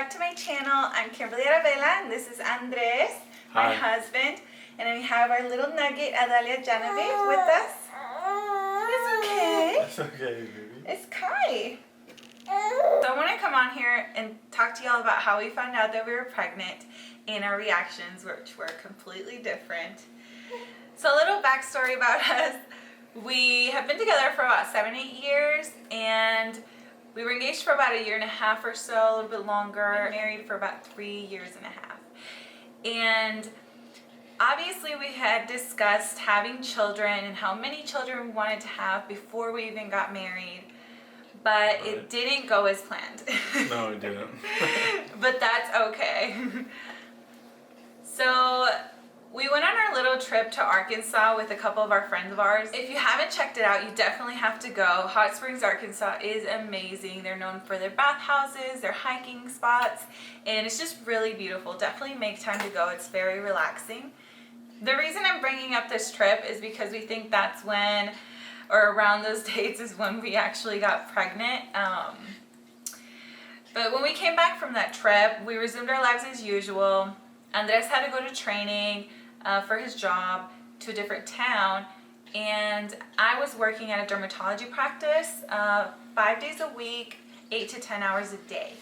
back to my channel. I'm Kimberly Adalia, and this is Andres, my husband. And then we have our little nugget, Adalia Genevieve, with us. It's okay. It's okay, baby. It's Kai. So I want to come on here and talk to y'all about how we found out that we were pregnant and our reactions, which were completely different. So a little backstory about us. We have been together for about 7-8 years, and we were engaged for about 1.5 years or so, a little bit longer, married for about 3.5 years. And obviously we had discussed having children and how many children we wanted to have before we even got married, but it didn't go as planned. No, it didn't. But that's okay. So we went on our little trip to Arkansas with a couple of our friends of ours. If you haven't checked it out, you definitely have to go. Hot Springs, Arkansas is amazing. They're known for their bathhouses, their hiking spots, and it's just really beautiful. Definitely make time to go. It's very relaxing. The reason I'm bringing up this trip is because we think that's when, or around those dates, is when we actually got pregnant. But when we came back from that trip, we resumed our lives as usual. Andres had to go to training for his job to a different town, and I was working at a dermatology practice 5 days a week, 8 to 10 hours a day.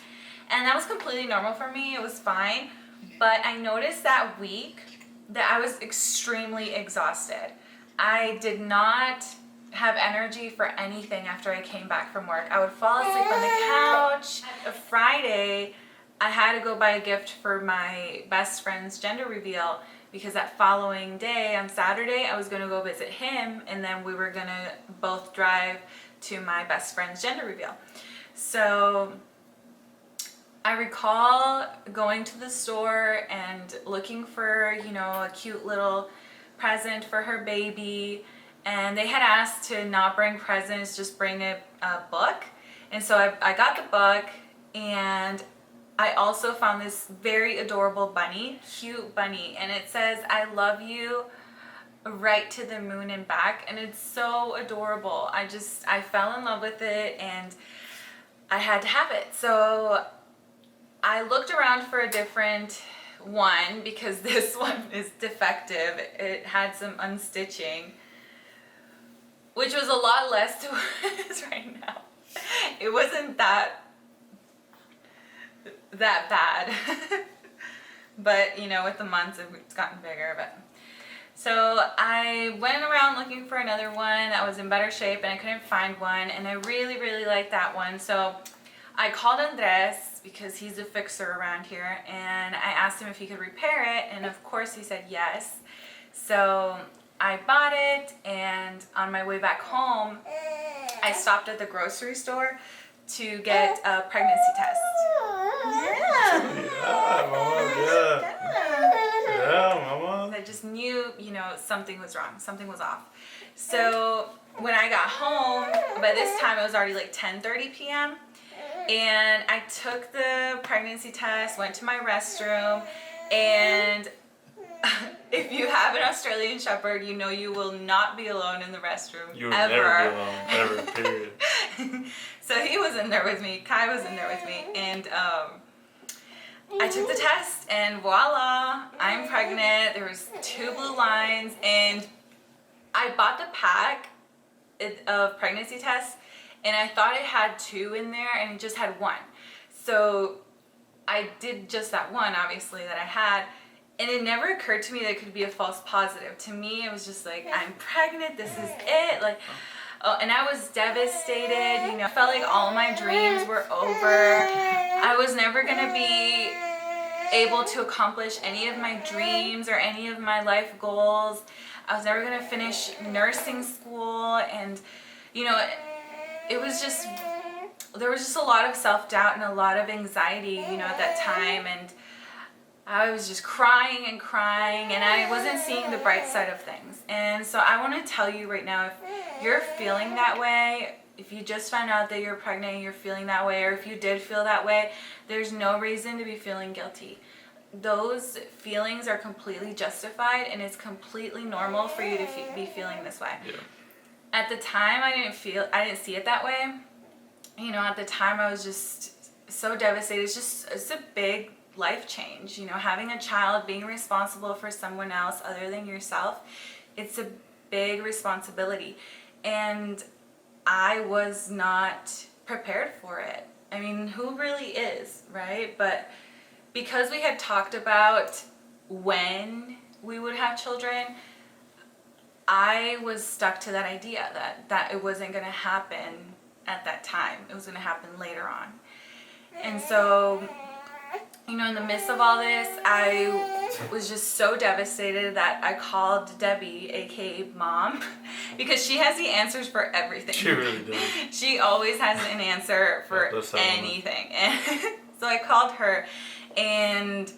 And that was completely normal for me. It was fine. But I noticed that week that I was extremely exhausted. I did not have energy for anything after I came back from work. I would fall asleep on the couch. A Friday, I had to go buy a gift for my best friend's gender reveal, because that following day, on Saturday, I was going to go visit him, and then we were going to both drive to my best friend's gender reveal. So I recall going to the store and looking for, you know, a cute little present for her baby, and they had asked to not bring presents, just bring a book. And so I got the book, and I also found this very adorable bunny, cute bunny, and it says, "I love you right to the moon and back," and it's so adorable. I fell in love with it, and I had to have it. So I looked around for a different one because this one is defective. It had some unstitching, which was a lot less to what it is right now. It wasn't that bad. But you know, with the months it's gotten bigger. But so I went around looking for another one that was in better shape, and I couldn't find one, and I really liked that one. So I called Andres, because he's a fixer around here, and I asked him if he could repair it, and of course he said yes. So I bought it, and on my way back home I stopped at the grocery store to get a pregnancy test. Yeah, mama, yeah, mama. I just knew, you know, something was wrong, something was off. So when I got home, by this time it was already like 10:30 p.m. and I took the pregnancy test, went to my restroom, and if you have an Australian Shepherd, you know you will not be alone in the restroom. You will ever. never be alone, ever, period. So he was in there with me, Kai was in there with me, and I took the test, and voila, I'm pregnant. There was 2 blue lines, and I bought the pack of pregnancy tests, and I thought it had 2 in there, and it just had 1. So I did just that one, obviously, that I had, and it never occurred to me that it could be a false positive. To me, it was just like, I'm pregnant, this is it. Like, oh, and I was devastated, you know, I felt like all my dreams were over. I was never gonna be able to accomplish any of my dreams or any of my life goals. I was never gonna finish nursing school, and you know, it was just, there was just a lot of self-doubt and a lot of anxiety, you know, at that time, and I was just crying and crying, and I wasn't seeing the bright side of things. And so I want to tell you right now, if you're feeling that way, if you just found out that you're pregnant and you're feeling that way, or if you did feel that way, there's no reason to be feeling guilty. Those feelings are completely justified, and it's completely normal for you to be feeling this way. Yeah. At the time, I didn't see it that way. You know, at the time I was just so devastated. It's a big life change, you know, having a child, being responsible for someone else other than yourself. It's a big responsibility. And I was not prepared for it. I mean, who really is, right? But because we had talked about when we would have children, I was stuck to that idea that it wasn't going to happen at that time. It was going to happen later on. And so, you know, in the midst of all this, I was just so devastated that I called Debbie, aka Mom, because she has the answers for everything. She really does. She always has an answer for anything. And so I called her, and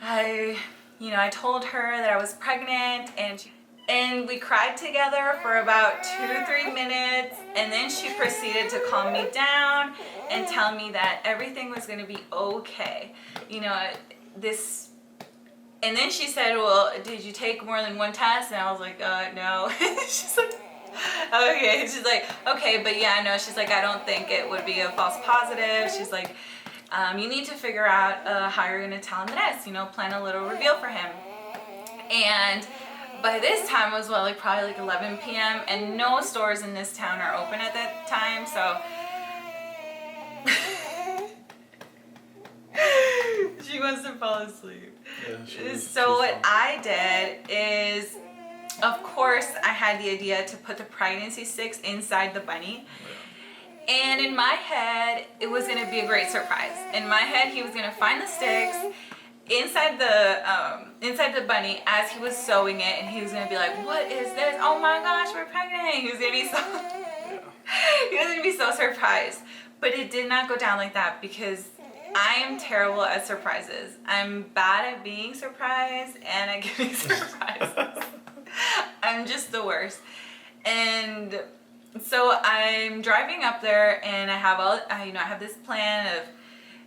I told her that I was pregnant, and we cried together for about 2-3 minutes, and then she proceeded to calm me down and tell me that everything was going to be okay. You know, and then she said, well, did you take more than one test? And I was like, no. She's like, okay. She's like, okay, but yeah, no. She's like, I don't think it would be a false positive. She's like, you need to figure out how you're going to tell Andres, you know, plan a little reveal for him. And by this time it was probably like 11 p.m. and no stores in this town are open at that time, so she wants to fall asleep. Yeah, so what I did is, of course, I had the idea to put the pregnancy sticks inside the bunny. Yeah. And in my head, it was going to be a great surprise. In my head, he was going to find the sticks inside the bunny as he was sewing it, and he was going to be like, what is this? Oh my gosh, we're pregnant. He was going to be so surprised. But it did not go down like that, because I am terrible at surprises. I'm bad at being surprised and at giving surprises. I'm just the worst. And so I'm driving up there, and I have this plan of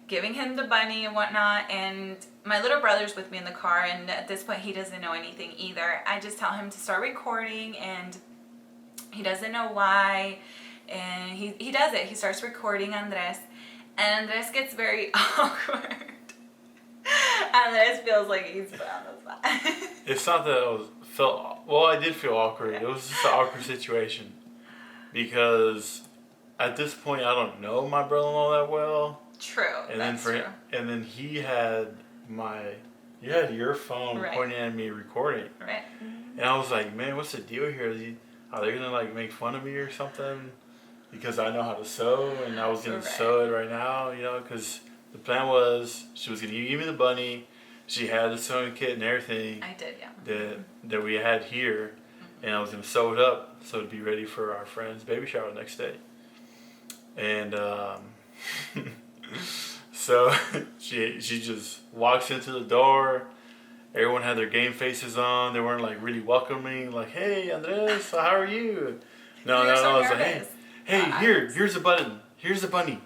giving him the bunny and whatnot, and my little brother's with me in the car, and at this point he doesn't know anything either. I just tell him to start recording, and he doesn't know why, and he does it. He starts recording Andres, and Andres gets very awkward. Andres feels like he's put on the spot. It's not that I did feel awkward. It was just an awkward situation, because at this point I don't know my brother-in-law that well. True. And true. And then you had your phone pointing at me recording. Right. And I was like, man, what's the deal here? Are they gonna like make fun of me or something? Because I know how to sew, and I was gonna sew it right now, you know, because the plan was she was gonna give me the bunny. She had the sewing kit and everything. I did, yeah. That we had here, and I was gonna sew it up so it'd be ready for our friend's baby shower the next day. And so she just walks into the door. Everyone had their game faces on. They weren't like really welcoming, like, "Hey, Andres, how are you?" No. I was like, "Hey, here's the button. Here's the bunny.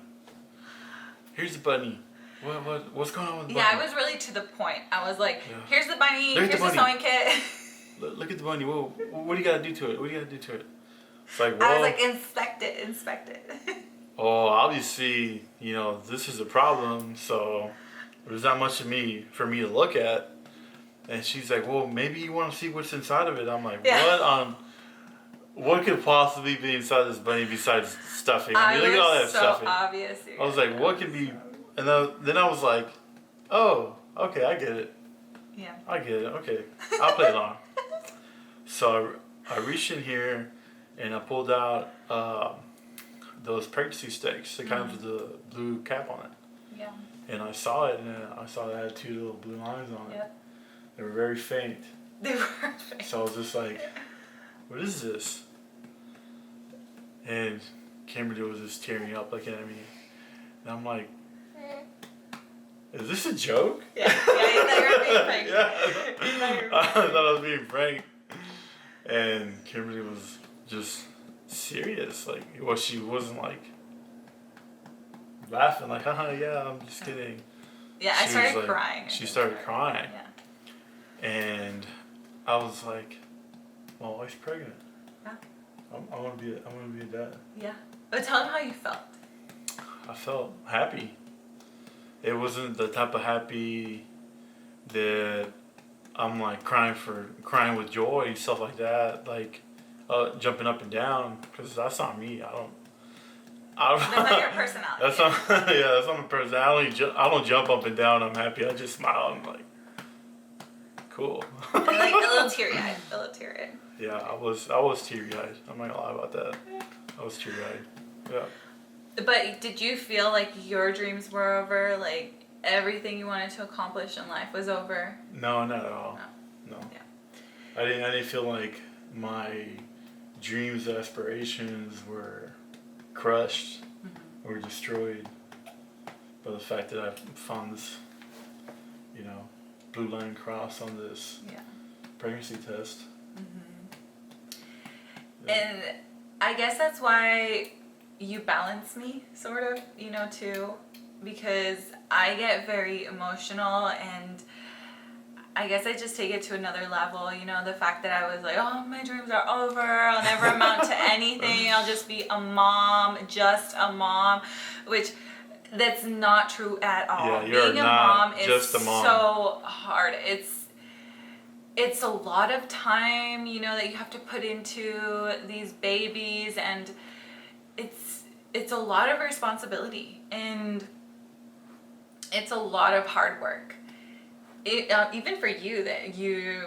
Here's the bunny. What's going on with the bunny?" Yeah, I was really to the point. I was like, "Here's the bunny. Here's the sewing kit." Look at the bunny. Whoa, what do you gotta do to it? What do you gotta do to it? It's like, I was like, inspect it. Oh, obviously, you know, this is a problem, so there's not much for me to look at. And she's like, well, maybe you want to see what's inside of it. I'm like, what could possibly be inside this bunny besides stuffing? I mean, look at all that stuffing. Obvious. I was like, what could be? And then I was like, oh, okay, I get it. Yeah. I get it. Okay, I'll play along. So I reached in here, and I pulled out those pregnancy sticks that comes with the blue cap on it. Yeah. And I saw it, and I saw that it had 2 little blue lines on it. Yep. They were very faint. They were faint. So I was just like, what is this? And Kimberly was just tearing up looking at me. And I'm like, is this a joke? Yeah, you thought you were being pranked. I thought I was being pranked. And Kimberly was just serious. Like, well, she wasn't like laughing, like, haha, yeah, I'm just kidding. Yeah, I started crying. She started crying. Yeah. And I was like, my wife's pregnant. Yeah. I want to be a dad. Yeah. But tell them how you felt. I felt happy. It wasn't the type of happy that I'm like crying with joy and stuff like that, like jumping up and down, because that's not me. That's not your personality. That's not yeah. That's not my personality. I don't jump up and down. I'm happy. I just smile. I'm like, cool. Like a little teary-eyed. A little teary-eyed. Yeah, I was teary-eyed. I'm not gonna lie about that. I was teary-eyed. Yeah. But did you feel like your dreams were over? Like everything you wanted to accomplish in life was over? No, not at all. No. Yeah. I didn't feel like my dreams, aspirations were crushed or destroyed by the fact that I found this, blue line cross on this pregnancy test. Yeah. And I guess that's why you balance me, sort of, too, because I get very emotional, and I guess I just take it to another level, the fact that I was like, oh, my dreams are over, I'll never amount to anything, I'll just be a mom, which that's not true at all. Yeah, you're Being a not mom is just a mom. so hard. It's a lot of time, that you have to put into these babies, and it's a lot of responsibility, and it's a lot of hard work. Even for you, that you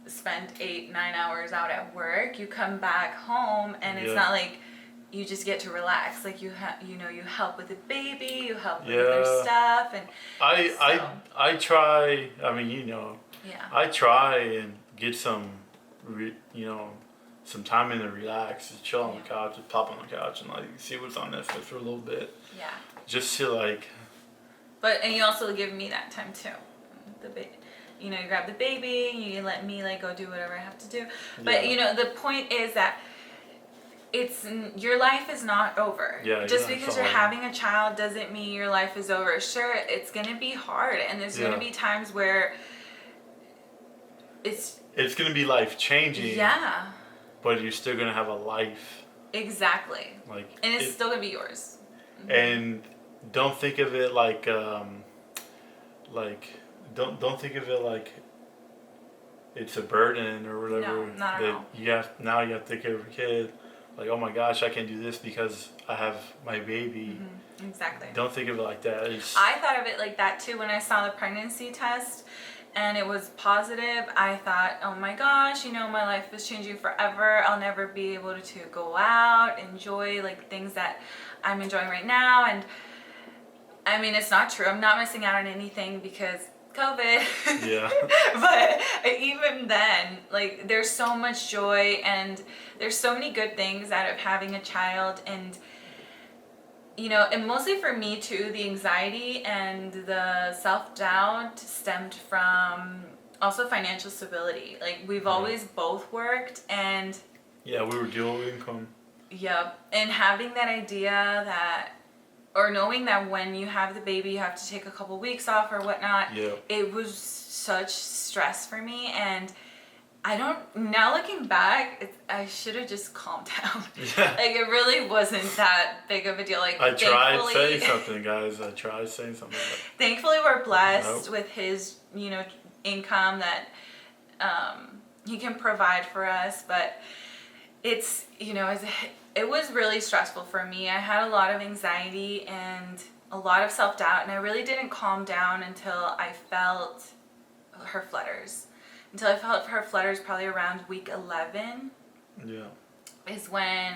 spend 8-9 hours out at work, you come back home, and it's not like you just get to relax. Like you help with the baby, you help with their stuff, and I try. I mean, I try and get some time in to relax, just chill on the couch, just pop on the couch and like see what's on Netflix for a little bit. Yeah. Just to like. And you also give me that time too. You grab the baby, you let me like go do whatever I have to do. But the point is that your life is not over. Yeah. Just because you're having a child doesn't mean your life is over. Sure, it's gonna be hard, and there's gonna be times where it's gonna be life changing. Yeah. But you're still gonna have a life. Exactly. And it's still gonna be yours. And don't think of it like don't think of it like it's a burden or whatever. No, not at all. You have to take care of your kid. Like, oh my gosh, I can do this because I have my baby. Exactly. Don't think of it like that. I thought of it like that too when I saw the pregnancy test and it was positive. I thought, oh my gosh, my life is changing forever. I'll never be able to go out, enjoy like things that I'm enjoying right now. And I mean, it's not true. I'm not missing out on anything because COVID. Yeah. But even then, like, there's so much joy and there's so many good things out of having a child. And and mostly for me too, the anxiety and the self-doubt stemmed from also financial stability. Like, we've always both worked, and we were dual income. Yep. And having that idea or knowing that when you have the baby, you have to take a couple weeks off or whatnot. Yeah. It was such stress for me, and now looking back, I should have just calmed down. Yeah. Like, it really wasn't that big of a deal. Like, I tried saying something, guys. Thankfully, we're blessed with his, income that he can provide for us, but it's, it was really stressful for me. I had a lot of anxiety and a lot of self-doubt, and I really didn't calm down until I felt her flutters. Probably around week 11. Yeah. Is when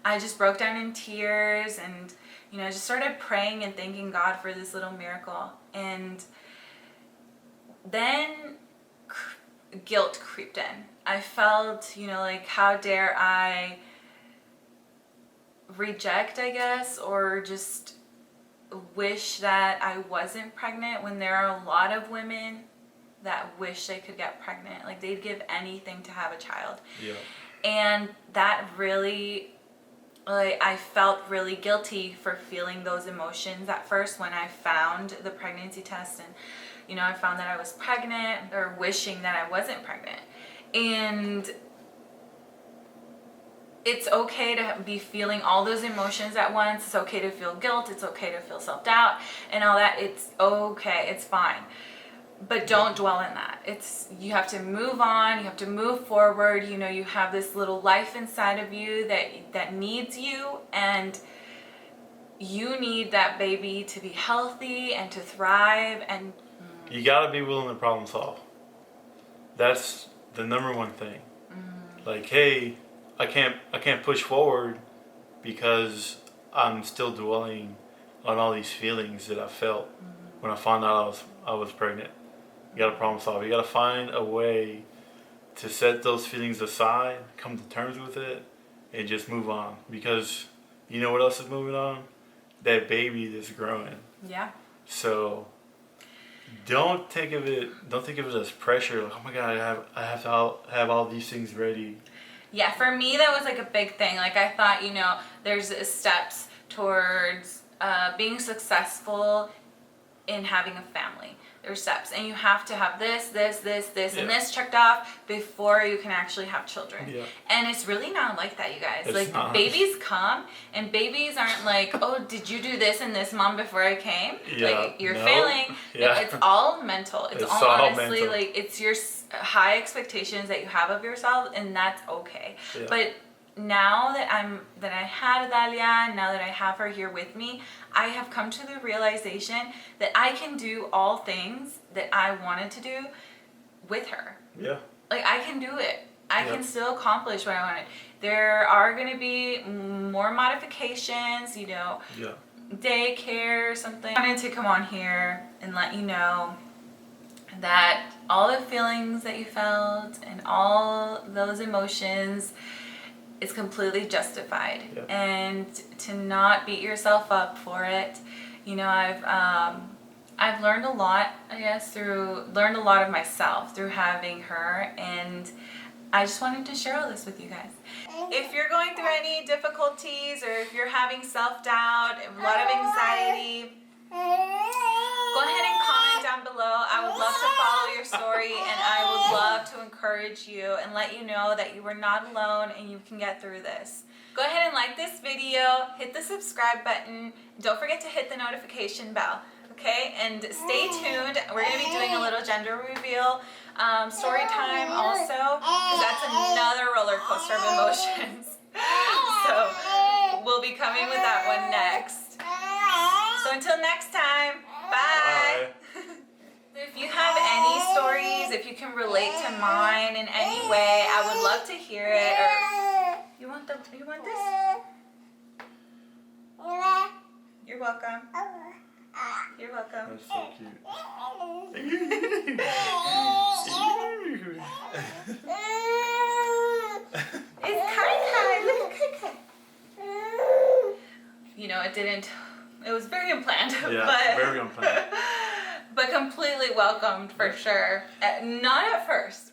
I just broke down in tears, and I just started praying and thanking God for this little miracle. And then guilt creeped in. I felt, like, how dare I reject, I guess, or just wish that I wasn't pregnant, when there are a lot of women that wish they could get pregnant. Like, they'd give anything to have a child. Yeah. And that really, like, I felt really guilty for feeling those emotions at first when I found the pregnancy test, and I found that I was pregnant, or wishing that I wasn't pregnant. And it's okay to be feeling all those emotions at once. It's okay to feel guilt. It's okay to feel self-doubt and all that. It's okay. It's fine. But don't dwell in that. You have to move on. You have to move forward. You know, you have this little life inside of you that needs you, and you need that baby to be healthy and to thrive. And you gotta be willing to problem solve. That's the number one thing. Like, hey, I can't push forward because I'm still dwelling on all these feelings that I felt when I found out I was pregnant. You gotta problem solve. You gotta find a way to set those feelings aside, come to terms with it, and just move on. Because you know what else is moving on? That baby that's growing. Yeah. So don't think of it as pressure. Like, oh my God, I have to have all these things ready. Yeah, for me that was like a big thing. Like I thought, you know, there's steps towards being successful in having a family. There's steps, and you have to have this, and this checked off before you can actually have children. Yeah. And it's really not like that, you guys. It's like not. Babies come, and babies aren't like, oh, did you do this and this, mom, before I came? Yeah. Like you're No. failing. Yeah. It's all mental. It's all honestly mental. like it's your high expectations that you have of yourself, and that's okay. Yeah. But now that I had Adalia, now that I have her here with me, I have come to the realization that I can do all things that I wanted to do with her. Yeah. Like I can do it. I Yeah. can still accomplish what I wanted. There are going to be more modifications, you know, Yeah. daycare or something. I wanted to come on here and let you know that all the feelings that you felt and all those emotions is completely justified. Yeah. And to not beat yourself up for it. You know, I've learned a lot, I guess, learned a lot of myself through having her, and I just wanted to share all this with you guys. If you're going through any difficulties, or if you're having self-doubt, a lot of anxiety, go ahead and comment down below. I would love to follow your story, and I would love to encourage you and let you know that you are not alone and you can get through this. Go ahead and like this video, hit the subscribe button, don't forget to hit the notification bell, okay? And stay tuned. We're going to be doing a little gender reveal story time also, because that's another roller coaster of emotions. So we'll be coming with that one next. So until next time, bye. If you have any stories, if you can relate to mine in any way, I would love to hear it. Or you want this? You're welcome. You're welcome. That's so cute. It's Kai. Look at Kai. You know, it was very unplanned. Yeah, but, very unplanned. But completely welcomed for sure. Not at first.